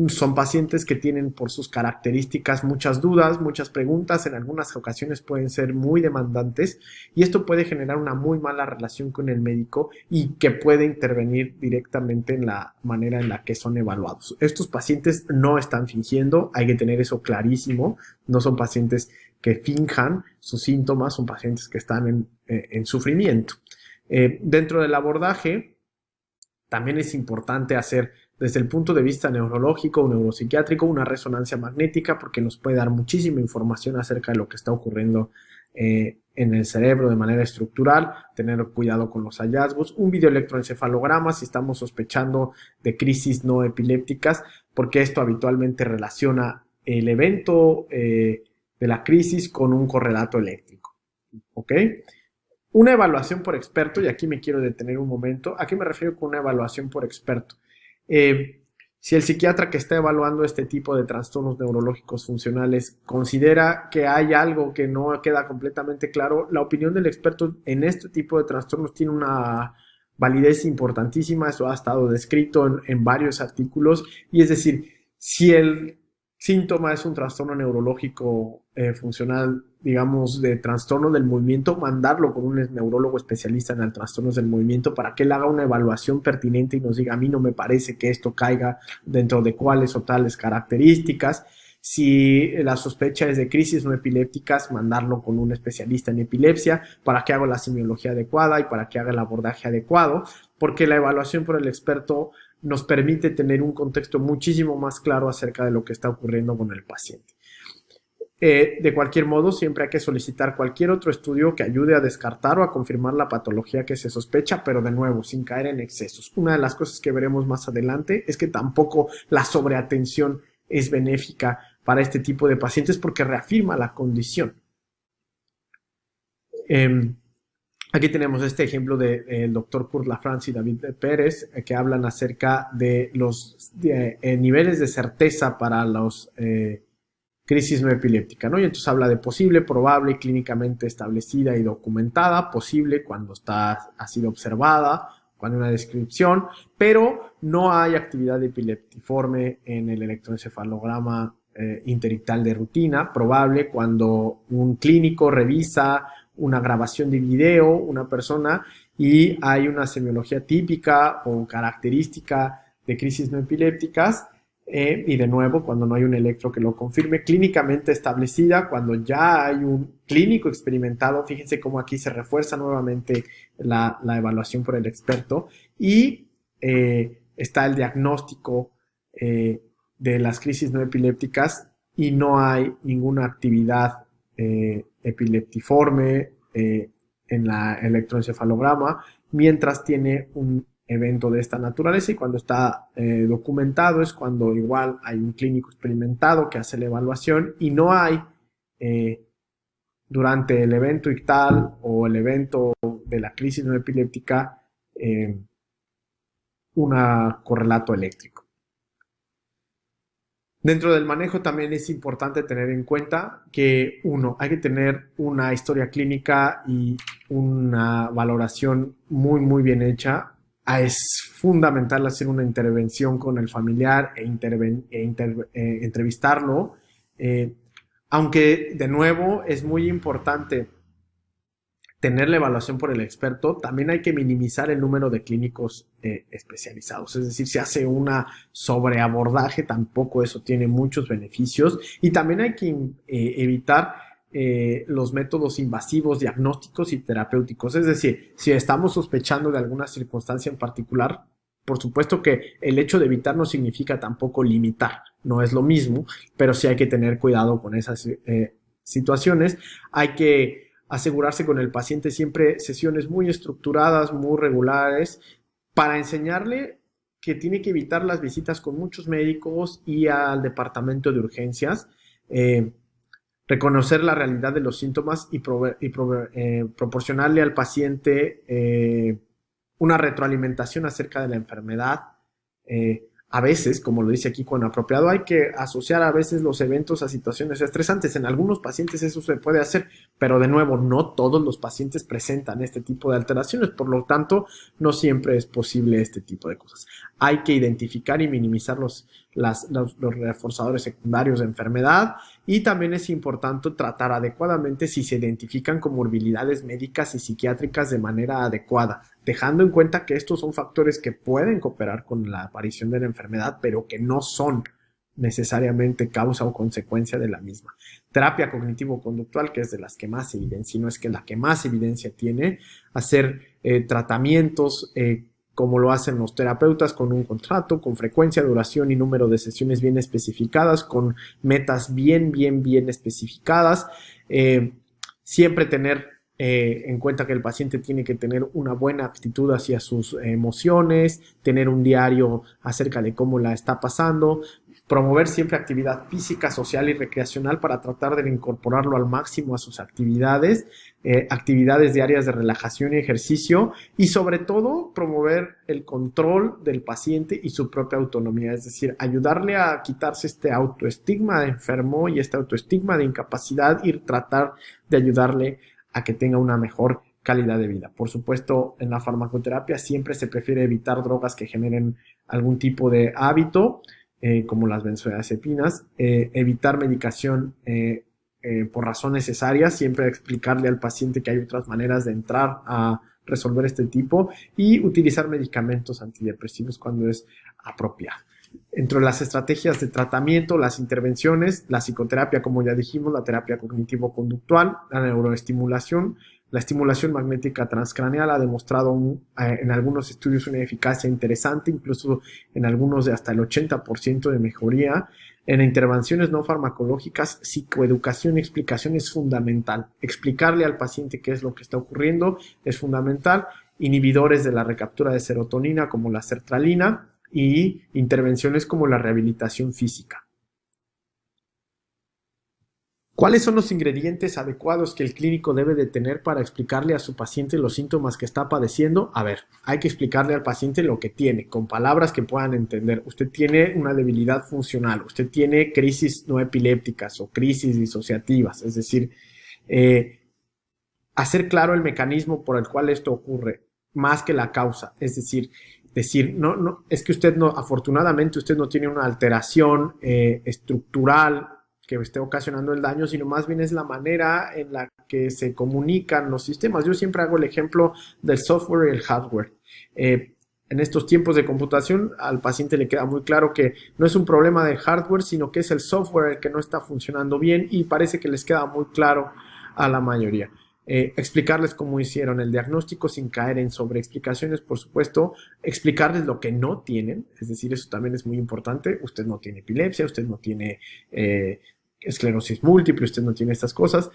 Son pacientes que tienen por sus características muchas dudas, muchas preguntas, en algunas ocasiones pueden ser muy demandantes y esto puede generar una muy mala relación con el médico y que puede intervenir directamente en la manera en la que son evaluados. Estos pacientes no están fingiendo, hay que tener eso clarísimo, no son pacientes que finjan sus síntomas, son pacientes que están en sufrimiento. Dentro del abordaje, también es importante hacer desde el punto de vista neurológico o neuropsiquiátrico una resonancia magnética porque nos puede dar muchísima información acerca de lo que está ocurriendo en el cerebro de manera estructural, tener cuidado con los hallazgos, un videoelectroencefalograma si estamos sospechando de crisis no epilépticas, porque esto habitualmente relaciona el evento de la crisis con un correlato eléctrico. ¿Ok? Una evaluación por experto, y aquí me quiero detener un momento, ¿a qué me refiero con una evaluación por experto? Si el psiquiatra que está evaluando este tipo de trastornos neurológicos funcionales considera que hay algo que no queda completamente claro, la opinión del experto en este tipo de trastornos tiene una validez importantísima, eso ha estado descrito en varios artículos, y es decir, si el síntoma es un trastorno neurológico funcional, digamos, de trastorno del movimiento, mandarlo con un neurólogo especialista en el trastornos del movimiento para que él haga una evaluación pertinente y nos diga, a mí no me parece que esto caiga dentro de cuáles o tales características. Si la sospecha es de crisis no epilépticas, mandarlo con un especialista en epilepsia para que haga la semiología adecuada y para que haga el abordaje adecuado, porque la evaluación por el experto nos permite tener un contexto muchísimo más claro acerca de lo que está ocurriendo con el paciente. De cualquier modo, siempre hay que solicitar cualquier otro estudio que ayude a descartar o a confirmar la patología que se sospecha, pero de nuevo, sin caer en excesos. Una de las cosas que veremos más adelante es que tampoco la sobreatención es benéfica para este tipo de pacientes porque reafirma la condición. Aquí tenemos este ejemplo del doctor Kurt Lafrance y David Pérez que hablan acerca de los niveles de certeza para los crisis no epiléptica, ¿no? Y entonces habla de posible, probable, clínicamente establecida y documentada, posible cuando ha sido observada, cuando hay una descripción, pero no hay actividad epileptiforme en el electroencefalograma interictal de rutina, probable cuando un clínico revisa una grabación de video, una persona, y hay una semiología típica o característica de crisis no epilépticas, y de nuevo, cuando no hay un electro que lo confirme, clínicamente establecida, cuando ya hay un clínico experimentado, fíjense cómo aquí se refuerza nuevamente la evaluación por el experto, y está el diagnóstico de las crisis no epilépticas y no hay ninguna actividad epileptiforme en la electroencefalograma, mientras tiene un evento de esta naturaleza, y cuando está documentado es cuando igual hay un clínico experimentado que hace la evaluación y no hay durante el evento ictal o el evento de la crisis no epiléptica un correlato eléctrico. Dentro del manejo también es importante tener en cuenta que, uno, hay que tener una historia clínica y una valoración muy bien hecha. Es fundamental hacer una intervención con el familiar entrevistarlo, aunque de nuevo es muy importante tener la evaluación por el experto, también hay que minimizar el número de clínicos especializados. Es decir, si hace una sobreabordaje, tampoco eso tiene muchos beneficios. Y también hay que evitar los métodos invasivos, diagnósticos y terapéuticos. Es decir, si estamos sospechando de alguna circunstancia en particular, por supuesto que el hecho de evitar no significa tampoco limitar. No es lo mismo, pero sí hay que tener cuidado con esas situaciones. Hay que asegurarse con el paciente siempre sesiones muy estructuradas, muy regulares, para enseñarle que tiene que evitar las visitas con muchos médicos y al departamento de urgencias, reconocer la realidad de los síntomas y proporcionarle al paciente una retroalimentación acerca de la enfermedad, A veces, como lo dice aquí, cuando apropiado, hay que asociar a veces los eventos a situaciones estresantes. En algunos pacientes eso se puede hacer, pero de nuevo, no todos los pacientes presentan este tipo de alteraciones, por lo tanto, no siempre es posible este tipo de cosas. Hay que identificar y minimizar los reforzadores secundarios de enfermedad, y también es importante tratar adecuadamente si se identifican comorbilidades médicas y psiquiátricas de manera adecuada, dejando en cuenta que estos son factores que pueden cooperar con la aparición de la enfermedad, pero que no son necesariamente causa o consecuencia de la misma. Terapia cognitivo-conductual, que es de las que más evidencia, si no es que la que más evidencia tiene, hacer tratamientos como lo hacen los terapeutas, con un contrato, con frecuencia, duración y número de sesiones bien especificadas, con metas bien especificadas. Siempre tener en cuenta que el paciente tiene que tener una buena actitud hacia sus emociones, tener un diario acerca de cómo la está pasando, promover siempre actividad física, social y recreacional para tratar de incorporarlo al máximo a sus actividades, actividades diarias de relajación y ejercicio, y sobre todo promover el control del paciente y su propia autonomía, es decir, ayudarle a quitarse este autoestigma de enfermo y este autoestigma de incapacidad y tratar de ayudarle a que tenga una mejor calidad de vida. Por supuesto, en la farmacoterapia siempre se prefiere evitar drogas que generen algún tipo de hábito, como las benzodiazepinas, evitar medicación por razón necesaria, siempre explicarle al paciente que hay otras maneras de entrar a resolver este tipo, y utilizar medicamentos antidepresivos cuando es apropiado. Entre las estrategias de tratamiento, las intervenciones, la psicoterapia, como ya dijimos, la terapia cognitivo-conductual, la neuroestimulación, la estimulación magnética transcraneal ha demostrado en algunos estudios una eficacia interesante, incluso en algunos de hasta el 80% de mejoría. En intervenciones no farmacológicas, psicoeducación y explicación es fundamental. Explicarle al paciente qué es lo que está ocurriendo es fundamental. Inhibidores de la recaptura de serotonina como la sertralina, y intervenciones como la rehabilitación física. ¿Cuáles son los ingredientes adecuados que el clínico debe de tener para explicarle a su paciente los síntomas que está padeciendo? A ver, hay que explicarle al paciente lo que tiene, con palabras que puedan entender. Usted tiene una debilidad funcional, usted tiene crisis no epilépticas o crisis disociativas, es decir, hacer claro el mecanismo por el cual esto ocurre, más que la causa, es decir, no, es que usted no, afortunadamente usted no tiene una alteración estructural que esté ocasionando el daño, sino más bien es la manera en la que se comunican los sistemas. Yo siempre hago el ejemplo del software y el hardware. En estos tiempos de computación, al paciente le queda muy claro que no es un problema del hardware, sino que es el software el que no está funcionando bien, y parece que les queda muy claro a la mayoría. Explicarles cómo hicieron el diagnóstico sin caer en sobreexplicaciones, por supuesto, explicarles lo que no tienen, es decir, eso también es muy importante. Usted no tiene epilepsia, usted no tiene esclerosis múltiple, usted no tiene estas cosas.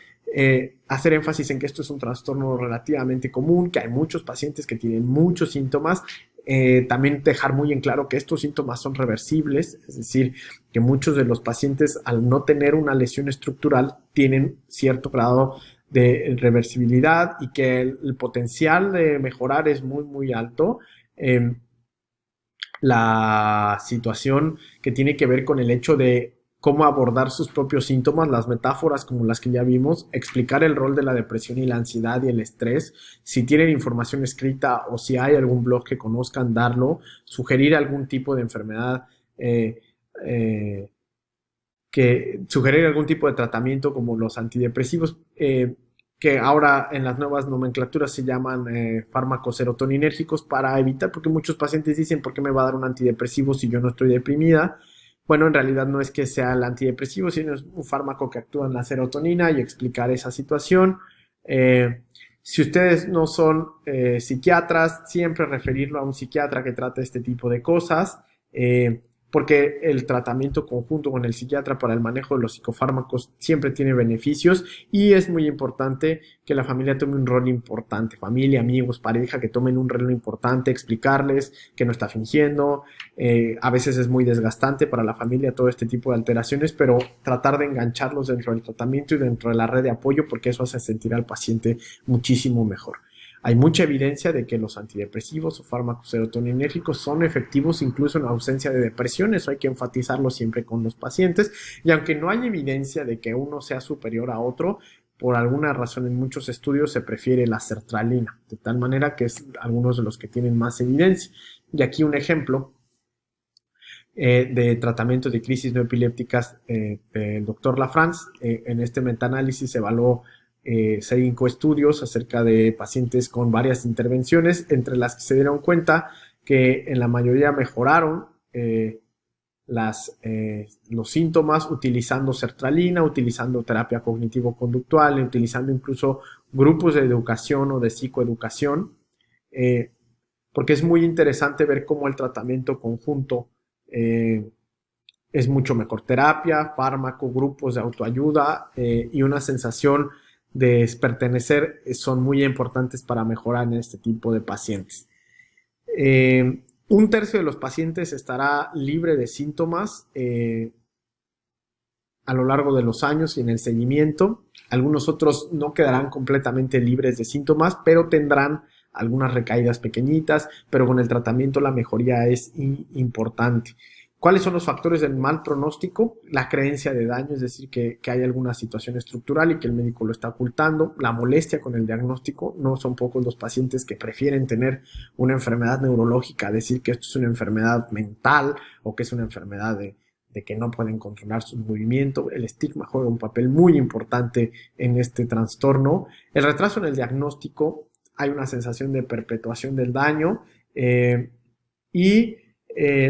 Hacer énfasis en que esto es un trastorno relativamente común, que hay muchos pacientes que tienen muchos síntomas. También dejar muy en claro que estos síntomas son reversibles, es decir, que muchos de los pacientes, al no tener una lesión estructural, tienen cierto grado de reversibilidad y que el potencial de mejorar es muy alto. La situación que tiene que ver con el hecho de cómo abordar sus propios síntomas, las metáforas como las que ya vimos, explicar el rol de la depresión y la ansiedad y el estrés, si tienen información escrita o si hay algún blog que conozcan, darlo, sugerir algún tipo de enfermedad, sugerir algún tipo de tratamiento como los antidepresivos, que ahora en las nuevas nomenclaturas se llaman fármacos serotoninérgicos, para evitar, porque muchos pacientes dicen, ¿por qué me va a dar un antidepresivo si yo no estoy deprimida? Bueno, en realidad no es que sea el antidepresivo, sino es un fármaco que actúa en la serotonina, y explicar esa situación. Si ustedes no son psiquiatras, siempre referirlo a un psiquiatra que trate este tipo de cosas, porque el tratamiento conjunto con el psiquiatra para el manejo de los psicofármacos siempre tiene beneficios, y es muy importante que la familia tome un rol importante, familia, amigos, pareja, que tomen un rol importante, explicarles que no está fingiendo. A veces es muy desgastante para la familia todo este tipo de alteraciones, pero tratar de engancharlos dentro del tratamiento y dentro de la red de apoyo, porque eso hace sentir al paciente muchísimo mejor. Hay mucha evidencia de que los antidepresivos o fármacos serotoninérgicos son efectivos incluso en ausencia de depresión. Eso hay que enfatizarlo siempre con los pacientes. Y aunque no hay evidencia de que uno sea superior a otro, por alguna razón en muchos estudios se prefiere la sertralina, de tal manera que es algunos de los que tienen más evidencia. Y aquí un ejemplo de tratamiento de crisis no epilépticas del doctor Lafrance. En este metaanálisis se evaluó 5 estudios acerca de pacientes con varias intervenciones, entre las que se dieron cuenta que en la mayoría mejoraron los síntomas utilizando sertralina, utilizando terapia cognitivo-conductual, utilizando incluso grupos de educación o de psicoeducación, porque es muy interesante ver cómo el tratamiento conjunto es mucho mejor. Terapia, fármaco, grupos de autoayuda y una sensación de pertenecer son muy importantes para mejorar en este tipo de pacientes. 1/3 de los pacientes estará libre de síntomas a lo largo de los años y en el seguimiento. Algunos otros no quedarán completamente libres de síntomas, pero tendrán algunas recaídas pequeñitas, pero con el tratamiento la mejoría es importante. ¿Cuáles son los factores del mal pronóstico? La creencia de daño, es decir, que hay alguna situación estructural y que el médico lo está ocultando. La molestia con el diagnóstico. No son pocos los pacientes que prefieren tener una enfermedad neurológica, decir que esto es una enfermedad mental o que es una enfermedad de que no pueden controlar su movimiento. El estigma juega un papel muy importante en este trastorno. El retraso en el diagnóstico. Hay una sensación de perpetuación del daño y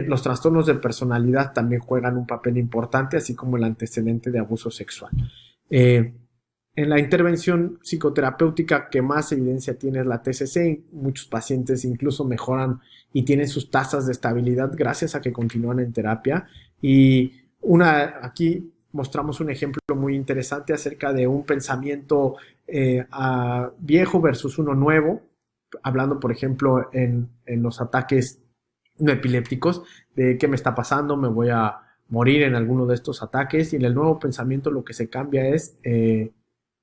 los trastornos de personalidad también juegan un papel importante, así como el antecedente de abuso sexual. En la intervención psicoterapéutica que más evidencia tiene es la TCC. Muchos pacientes incluso mejoran y tienen sus tasas de estabilidad gracias a que continúan en terapia. Y aquí mostramos un ejemplo muy interesante acerca de un pensamiento viejo versus uno nuevo, hablando por ejemplo en los ataques no epilépticos, de qué me está pasando, me voy a morir en alguno de estos ataques, y en el nuevo pensamiento lo que se cambia es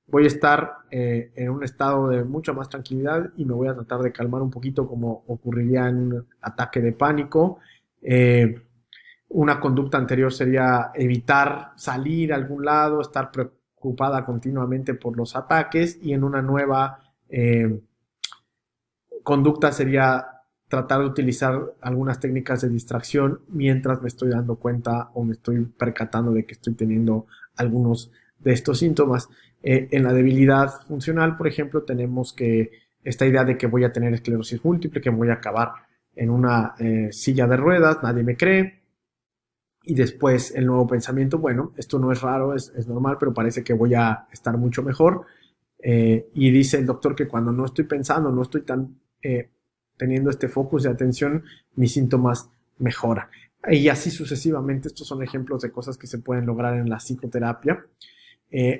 voy a estar en un estado de mucha más tranquilidad y me voy a tratar de calmar un poquito como ocurriría en un ataque de pánico. Una conducta anterior sería evitar salir a algún lado, estar preocupada continuamente por los ataques, y en una nueva conducta sería tratar de utilizar algunas técnicas de distracción mientras me estoy dando cuenta o me estoy percatando de que estoy teniendo algunos de estos síntomas. En la debilidad funcional, por ejemplo, tenemos que esta idea de que voy a tener esclerosis múltiple, que voy a acabar en una silla de ruedas, nadie me cree. Y después el nuevo pensamiento, bueno, esto no es raro, es normal, pero parece que voy a estar mucho mejor. Y dice el doctor que cuando no estoy pensando, no estoy tan teniendo este focus de atención, mis síntomas mejoran. Y así sucesivamente. Estos son ejemplos de cosas que se pueden lograr en la psicoterapia.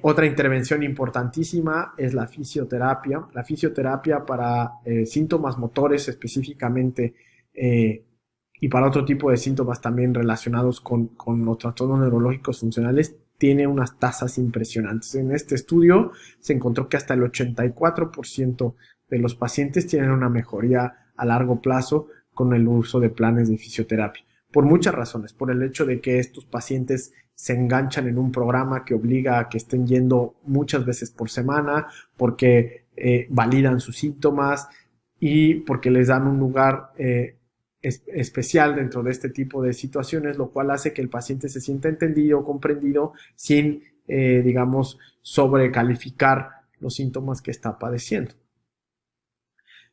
Otra intervención importantísima es la fisioterapia. La fisioterapia para síntomas motores específicamente y para otro tipo de síntomas también relacionados con los trastornos neurológicos funcionales tiene unas tasas impresionantes. En este estudio se encontró que hasta el 84% de los pacientes tienen una mejoría a largo plazo con el uso de planes de fisioterapia. Por muchas razones, por el hecho de que estos pacientes se enganchan en un programa que obliga a que estén yendo muchas veces por semana, porque validan sus síntomas y porque les dan un lugar especial dentro de este tipo de situaciones, lo cual hace que el paciente se sienta entendido, comprendido, sin, digamos, sobrecalificar los síntomas que está padeciendo.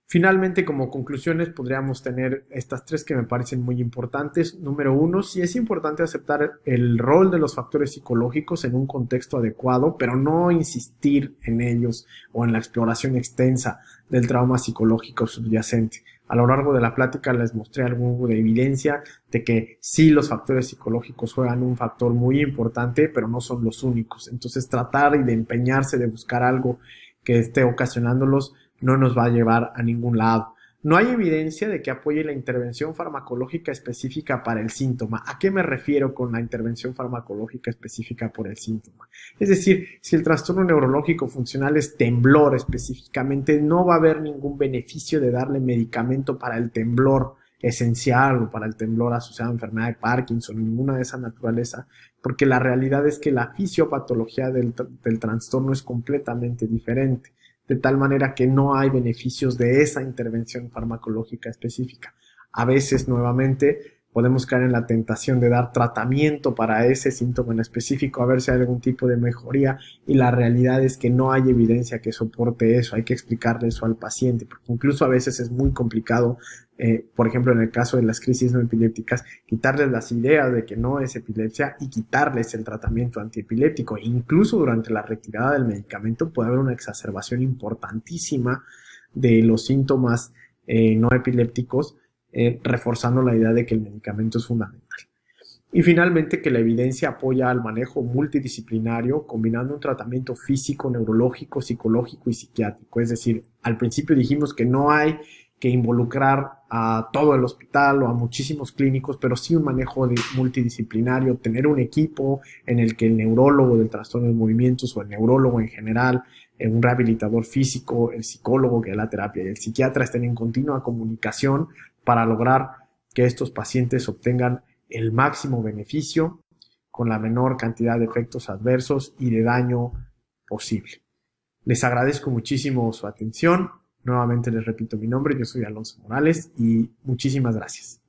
Finalmente, como conclusiones, podríamos tener estas 3 que me parecen muy importantes. Número 1, sí es importante aceptar el rol de los factores psicológicos en un contexto adecuado, pero no insistir en ellos o en la exploración extensa del trauma psicológico subyacente. A lo largo de la plática les mostré algo de evidencia de que sí, los factores psicológicos juegan un factor muy importante, pero no son los únicos. Entonces, tratar y de empeñarse de buscar algo que esté ocasionándolos no nos va a llevar a ningún lado. No hay evidencia de que apoye la intervención farmacológica específica para el síntoma. ¿A qué me refiero con la intervención farmacológica específica por el síntoma? Es decir, si el trastorno neurológico funcional es temblor específicamente, no va a haber ningún beneficio de darle medicamento para el temblor esencial o para el temblor asociado a enfermedad de Parkinson, ninguna de esa naturaleza, porque la realidad es que la fisiopatología del trastorno es completamente diferente, de tal manera que no hay beneficios de esa intervención farmacológica específica. A veces, nuevamente, podemos caer en la tentación de dar tratamiento para ese síntoma en específico, a ver si hay algún tipo de mejoría, y la realidad es que no hay evidencia que soporte eso. Hay que explicarle eso al paciente, porque incluso a veces es muy complicado, por ejemplo, en el caso de las crisis no epilépticas, quitarles las ideas de que no es epilepsia y quitarles el tratamiento antiepiléptico. Incluso durante la retirada del medicamento puede haber una exacerbación importantísima de los síntomas no epilépticos, reforzando la idea de que el medicamento es fundamental. Y finalmente, que la evidencia apoya al manejo multidisciplinario combinando un tratamiento físico, neurológico, psicológico y psiquiátrico. Es decir, al principio dijimos que no hay que involucrar a todo el hospital o a muchísimos clínicos, pero sí un manejo multidisciplinario, tener un equipo en el que el neurólogo del trastorno de movimientos o el neurólogo en general, un rehabilitador físico, el psicólogo que da la terapia y el psiquiatra estén en continua comunicación para lograr que estos pacientes obtengan el máximo beneficio con la menor cantidad de efectos adversos y de daño posible. Les agradezco muchísimo su atención. Nuevamente les repito mi nombre, yo soy Alonso Morales y muchísimas gracias.